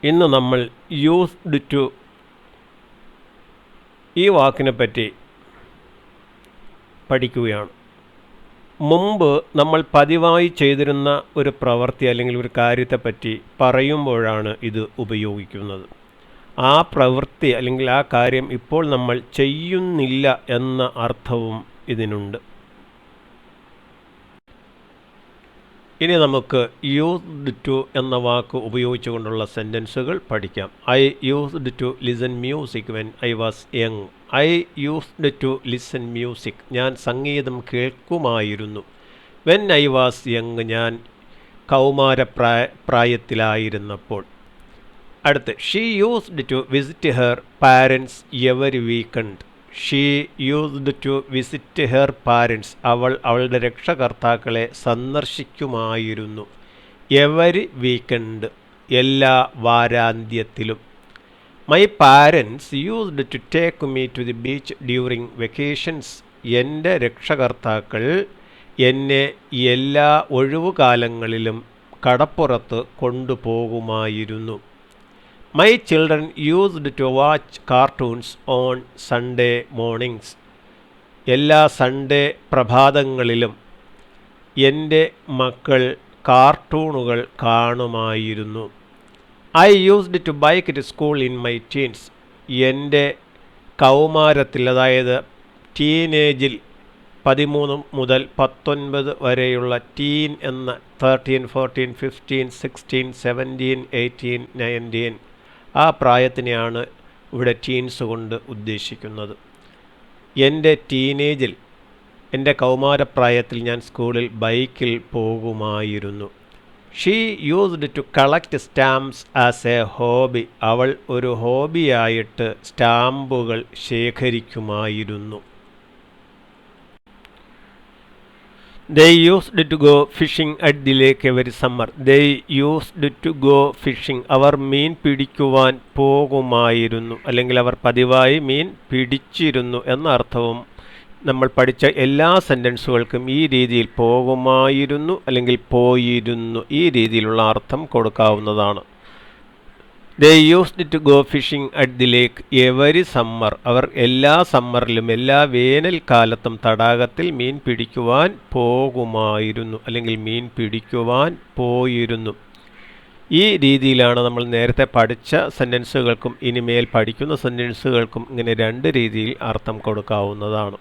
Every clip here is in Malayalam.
ഇന്ന് നമ്മൾ യൂസ്ഡ് ടു ഈ വാക്കിനെ പറ്റി പഠിക്കുകയാണ്. മുമ്പ് നമ്മൾ പതിവായി ചെയ്തിരുന്ന ഒരു പ്രവൃത്തി അല്ലെങ്കിൽ ഒരു കാര്യത്തെപ്പറ്റി പറയുമ്പോഴാണ് ഇത് ഉപയോഗിക്കുന്നത്. ആ പ്രവൃത്തി അല്ലെങ്കിൽ ആ കാര്യം ഇപ്പോൾ നമ്മൾ ചെയ്യുന്നില്ല എന്ന അർത്ഥവും ഇതിനുണ്ട്. ഇനി നമുക്ക് യൂസ്ഡ് ടു എന്ന വാക്ക് ഉപയോഗിച്ചുകൊണ്ടുള്ള സെൻറ്റൻസുകൾ പഠിക്കാം. I used to listen music when I was young. I used to listen music. ഞാൻ സംഗീതം കേൾക്കുമായിരുന്നു. When I was young. ഞാൻ പ്രായത്തിലായിരുന്നപ്പോൾ. അടുത്ത് she used to visit her parents every weekend. She used to visit her parents. അവൾ അവളുടെ രക്ഷകർത്താക്കളെ സന്ദർശിക്കുമായിരുന്നു. Every weekend. എല്ലാ വാരാന്ത്യത്തിലും. My parents used to take me to the beach during vacations. എൻ്റെ രക്ഷകർത്താക്കൾ എന്നെ എല്ലാ ഒഴിവുകാലങ്ങളിലും കടപ്പുറത്ത് കൊണ്ടുപോകുമായിരുന്നു. My children used to watch cartoons on Sunday mornings. എല്ലാ സൺഡേ പ്രഭാതങ്ങളിലും എൻ്റെ മക്കൾ കാർട്ടൂണുകൾ കാണുമായിരുന്നു. I used to bike to school in my teens. എൻ്റെ കൗമാരത്തിൽ, അതായത് ടീനേജിൽ, 13 മുതൽ 19 വരെയുള്ള ടീൻ എന്ന 13, 14, 15, 16, 17, 18, 19 ആ പ്രായത്തിനെയാണ് ഇവിടെ ടീൻസ് കൊണ്ട് ഉദ്ദേശിക്കുന്നത്. എൻ്റെ ടീനേജിൽ, എൻ്റെ കൗമാരപ്രായത്തിൽ ഞാൻ സ്കൂളിൽ ബൈക്കിൽ പോകുമായിരുന്നു. She used to collect stamps as a hobby. അവൾ ഒരു ഹോബിയായിട്ട് സ്റ്റാമ്പുകൾ ശേഖരിക്കുമായിരുന്നു. They used to go fishing at the lake every summer. They used to go fishing. അവർ മീൻ പിടിക്കുവാൻ പോകുമായിരുന്നു, അല്ലെങ്കിൽ അവർ പതിവായി മീൻ പിടിച്ചിരുന്നു എന്ന അർത്ഥവും നമ്മൾ പഠിച്ച എല്ലാ സെൻറ്റൻസുകൾക്കും ഈ രീതിയിൽ പോകുമായിരുന്നു അല്ലെങ്കിൽ പോയിരുന്നു ഈ രീതിയിലുള്ള അർത്ഥം കൊടുക്കാവുന്നതാണ്. They used to go fishing at the lake every summer. അവർ എല്ലാ സമ്മറിലും, എല്ലാ വേനൽക്കാലത്തും തടാകത്തിൽ മീൻ പിടിക്കുവാൻ പോകുമായിരുന്നു അല്ലെങ്കിൽ മീൻ പിടിക്കുവാൻ പോയിരുന്നു. ഈ രീതിയിലാണ് നമ്മൾ നേരത്തെ പഠിച്ച സെൻറ്റൻസുകൾക്കും ഇനിമേൽ പഠിക്കുന്ന സെൻറ്റൻസുകൾക്കും ഇങ്ങനെ 2 രീതിയിൽ അർത്ഥം കൊടുക്കാവുന്നതാണ്.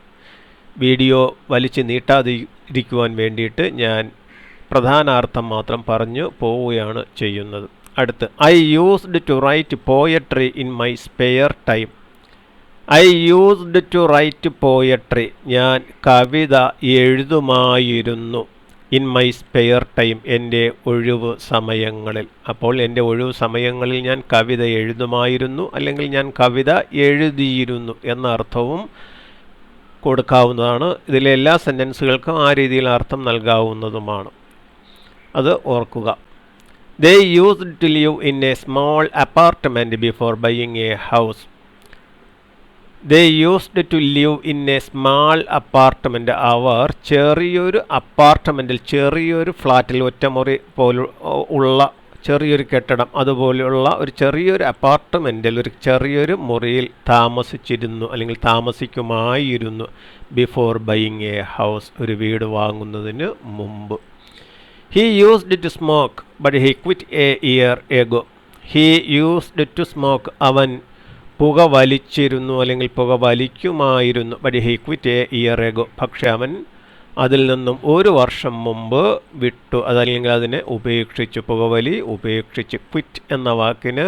വീഡിയോ വലിച്ചു നീട്ടാതിരിക്കുവാൻ വേണ്ടിയിട്ട് ഞാൻ പ്രധാനാർത്ഥം മാത്രം പറഞ്ഞു പോവുകയാണ് ചെയ്യുന്നത്. അടുത്ത് I used to write poetry in my spare time. I used to write poetry. ഞാൻ കവിത എഴുതുമായിരുന്നു. In my spare time. എൻ്റെ ഒഴിവ് സമയങ്ങളിൽ. അപ്പോൾ എൻ്റെ ഒഴിവ് സമയങ്ങളിൽ ഞാൻ കവിത എഴുതുമായിരുന്നു അല്ലെങ്കിൽ ഞാൻ കവിത എഴുതിയിരുന്നു എന്ന അർത്ഥവും കൊടുക്കാവുന്നതാണ്. ഇതിലെ എല്ലാ സെൻറ്റൻസുകൾക്കും ആ രീതിയിൽ അർത്ഥം നൽകാവുന്നതുമാണ്. അത് ഓർക്കുക. They used to live in a small apartment before buying a house. They used to live in a small apartment. അവർ ചെറിയൊരു അപ്പാർട്ട്മെൻറ്റിൽ, ചെറിയൊരു ഫ്ലാറ്റിൽ, ഒറ്റമുറി പോലെ ഉള്ള ചെറിയൊരു കെട്ടിടം അതുപോലെയുള്ള ഒരു ചെറിയൊരു അപ്പാർട്ട്മെൻറ്റിൽ, ഒരു ചെറിയൊരു മുറിയിൽ താമസിച്ചിരുന്നു അല്ലെങ്കിൽ താമസിക്കുമായിരുന്നു. Before buying a house. ഒരു വീട് വാങ്ങുന്നതിന് മുമ്പ്. He used to smoke, but he quit a year ago. He used to smoke. അവൻ പുക വലിച്ചിരുന്നു അല്ലെങ്കിൽ പുക വലിക്കുമായിരുന്നു. but he quit a year ago. പക്ഷെ അവൻ അതിൽ നിന്നും 1 വർഷം മുമ്പ് വിട്ടു, അതല്ലെങ്കിൽ അതിനെ ഉപേക്ഷിച്ചു. പുകവലി ഉപേക്ഷിച്ച്. ക്വിറ്റ് എന്ന വാക്കിന്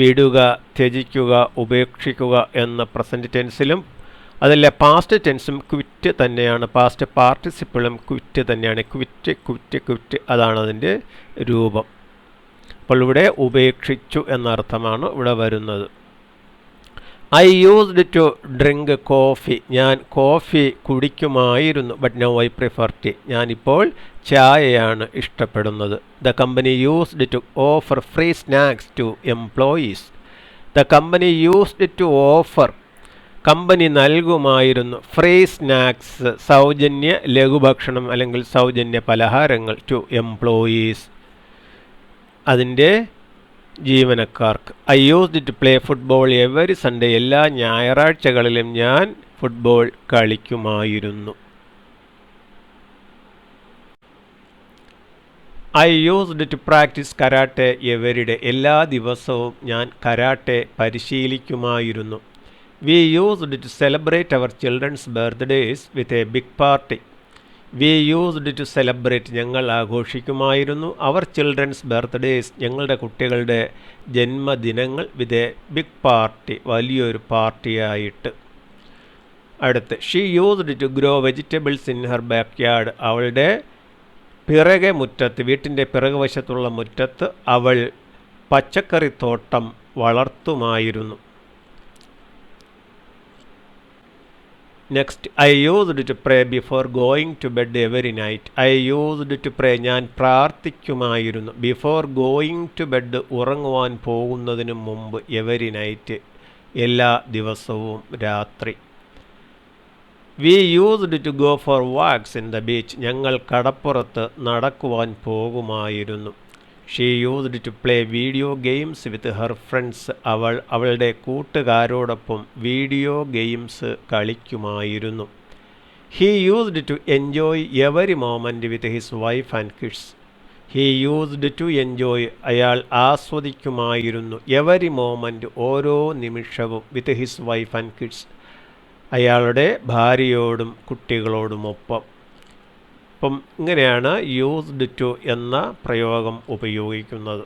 വിടുക, ത്യജിക്കുക, ഉപേക്ഷിക്കുക എന്ന പ്രസൻറ്റ് ടെൻസിലും അതല്ല പാസ്റ്റ് ടെൻസും ക്വിറ്റ് തന്നെയാണ്. പാസ്റ്റ് പാർട്ടിസിപ്പിളും ക്വിറ്റ് തന്നെയാണ്. ക്വിറ്റ് ക്വിറ്റ് ക്വിറ്റ് അതാണ് അതിൻ്റെ രൂപം. അപ്പോൾ ഇവിടെ ഉപേക്ഷിച്ചു എന്നർത്ഥമാണ് ഇവിടെ വരുന്നത്. I used to drink coffee. ഞാൻ കോഫി കുടിക്കുമായിരുന്നു. But now I prefer tea. ഞാനിപ്പോൾ ചായയാണ് ഇഷ്ടപ്പെടുന്നത്. The company used to offer free snacks to employees. The company used to offer. Company നൽകുമായിരുന്നു. ഫ്രീ സ്നാക്സ്, സൗജന്യ ലഘുഭക്ഷണം അല്ലെങ്കിൽ സൗജന്യ പലഹാരങ്ങൾ, ടു എംപ്ലോയീസ്. അതിൻ്റെ ജീവനക്കാർക്ക്. I used to play football every Sunday. എല്ലാ ഞായറാഴ്ചകളിലും ഞാൻ ഫുട്ബോൾ കളിക്കുമായിരുന്നു. I used to practise karate every day. എല്ലാ ദിവസവും ഞാൻ കരാട്ടെ പരിശീലിക്കുമായിരുന്നു. We used to celebrate our children's birthdays with a big party. We used to celebrate ഞങ്ങൾ ആഘോഷിക്കുമായിരുന്നു. അവർ ചിൽഡ്രൻസ് ബർത്ത്ഡേയ്സ് ഞങ്ങളുടെ കുട്ടികളുടെ ജന്മദിനങ്ങൾ വിത്ത് എ ബിഗ് പാർട്ടി വലിയൊരു പാർട്ടിയായിട്ട്. അടുത്ത് she used to grow vegetables in her backyard. അവളുടെ പിറകെ മുറ്റത്ത്, വീട്ടിൻ്റെ പിറകുവശത്തുള്ള മുറ്റത്ത് അവൾ പച്ചക്കറിത്തോട്ടം വളർത്തുമായിരുന്നു. Next I used to pray before going to bed every night. I used to pray ഞാൻ പ്രാർത്ഥിക്കുമായിരുന്നു. ബിഫോർ ഗോയിങ് ടു ബെഡ് ഉറങ്ങുവാൻ പോകുന്നതിന് മുമ്പ്, എവരി നൈറ്റ് എല്ലാ ദിവസവും രാത്രി. We used to go for walks in the beach. ഞങ്ങൾ കടപ്പുറത്ത് നടക്കുവാൻ പോകുമായിരുന്നു. She used to play video games with her friends. അവൾ അവളുടെ കൂട്ടുകാരോടൊപ്പം വീഡിയോ ഗെയിംസ് കളിക്കുമായിരുന്നു. He used to enjoy every moment with his wife and kids. He used to enjoy അയാൾ ആസ്വദിക്കുമായിരുന്നു. എവരി മോമെൻറ്റ് ഓരോ നിമിഷവും വിത്ത് ഹിസ് വൈഫ് ആൻഡ് കിഡ്സ് അയാളുടെ ഭാര്യയോടും കുട്ടികളോടുമൊപ്പം. അപ്പം ഇങ്ങനെയാണ് യൂസ്ഡ് ടു എന്ന പ്രയോഗം ഉപയോഗിക്കുന്നത്.